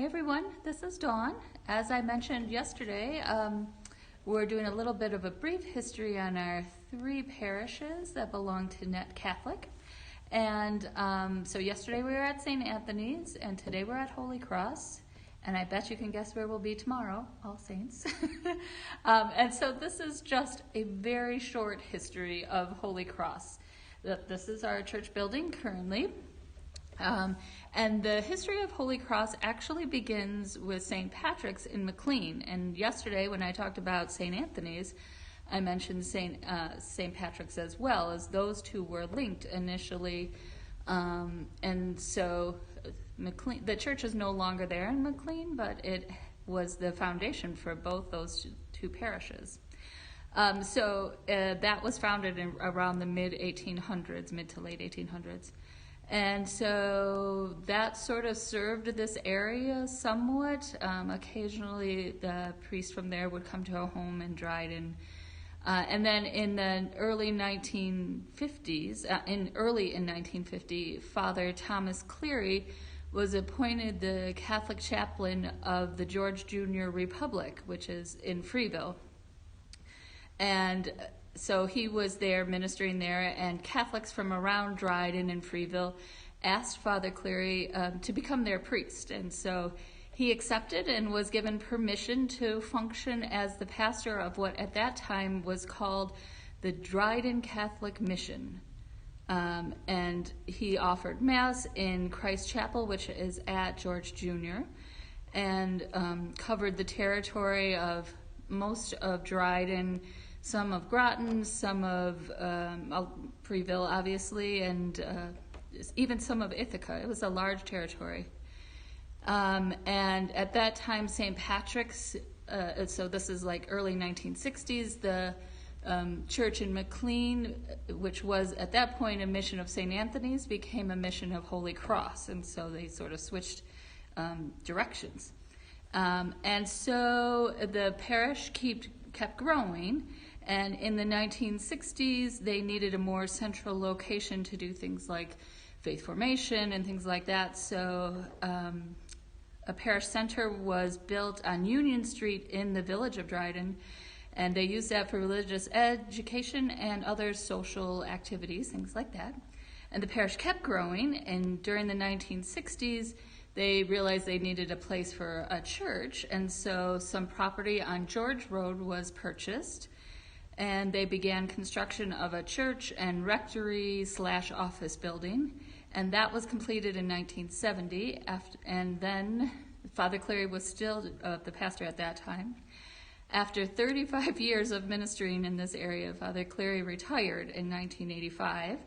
Hey everyone, this is Dawn. As I mentioned yesterday, we're doing a little bit of a brief history on our three parishes that belong to N.E.T. Catholic. And so yesterday we were at St. Anthony's, and today we're at Holy Cross. And I bet you can guess where we'll be tomorrow, All Saints. And so this is just a very short history of Holy Cross. This is our church building currently. And the history of Holy Cross actually begins with St. Patrick's in McLean. And yesterday when I talked about St. Anthony's, I mentioned St. Patrick's as well, as those two were linked initially. And so McLean, the church is no longer there in McLean, but it was the foundation for both those two parishes. So that was founded around the mid to late 1800s. And so that sort of served this area somewhat. Occasionally the priest from there would come to a home in Dryden. And then in the early 1950s, in 1950, Father Thomas Cleary was appointed the Catholic chaplain of the George Jr. Republic, which is in Freeville. And so he was there ministering there, and Catholics from around Dryden and Freeville asked Father Cleary to become their priest. And so he accepted and was given permission to function as the pastor of what at that time was called the Dryden Catholic Mission. And he offered Mass in Christ Chapel, which is at George Jr., and covered the territory of most of Dryden, some of Groton, some of Freeville, obviously, and even some of Ithaca. It was a large territory. And at that time, St. Patrick's, so this is like early 1960s, the church in McLean, which was at that point a mission of St. Anthony's, became a mission of Holy Cross, and so they sort of switched directions. And so the parish kept growing, and in the 1960s they needed a more central location to do things like faith formation and things like that. So a parish center was built on Union Street in the village of Dryden, and they used that for religious education and other social activities, things like that. And the parish kept growing, and during the 1960s they realized they needed a place for a church, and so some property on George Road was purchased, and they began construction of a church and rectory/office building, and that was completed in 1970. And then Father Cleary was still the pastor at that time. After 35 years of ministering in this area, Father Cleary retired in 1985,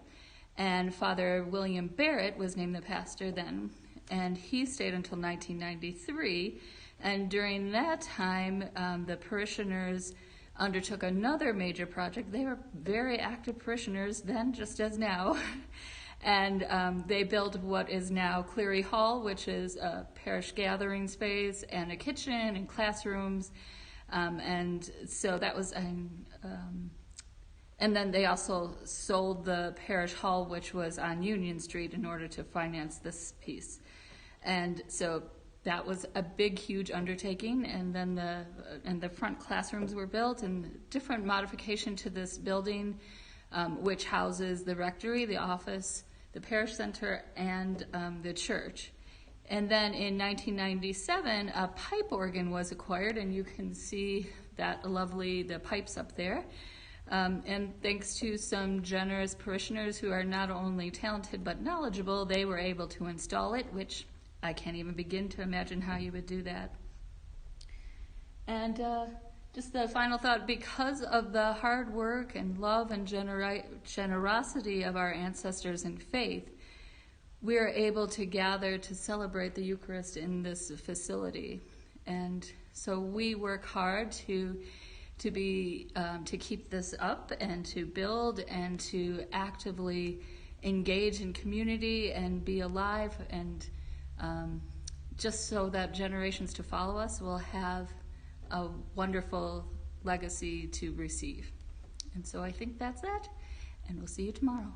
and Father William Barrett was named the pastor then, and he stayed until 1993. And during that time, the parishioners undertook another major project. They were very active parishioners then, just as now. And they built what is now Parish Hall, which is a parish gathering space and a kitchen and classrooms. And so that was, and then they also sold the Parish Hall, which was on Union Street, in order to finance this piece. And so that was a big, huge undertaking. And then the front classrooms were built, and different modification to this building, which houses the rectory, the office, the parish center, and the church. And then in 1997, a pipe organ was acquired, and you can see that the pipes up there. And thanks to some generous parishioners who are not only talented but knowledgeable, they were able to install it, which I can't even begin to imagine how you would do that. And just the final thought, because of the hard work and love and generosity of our ancestors in faith, we are able to gather to celebrate the Eucharist in this facility. And so we work hard to keep this up and to build and to actively engage in community and be alive, and just so that generations to follow us will have a wonderful legacy to receive. And so I think that's it, and we'll see you tomorrow.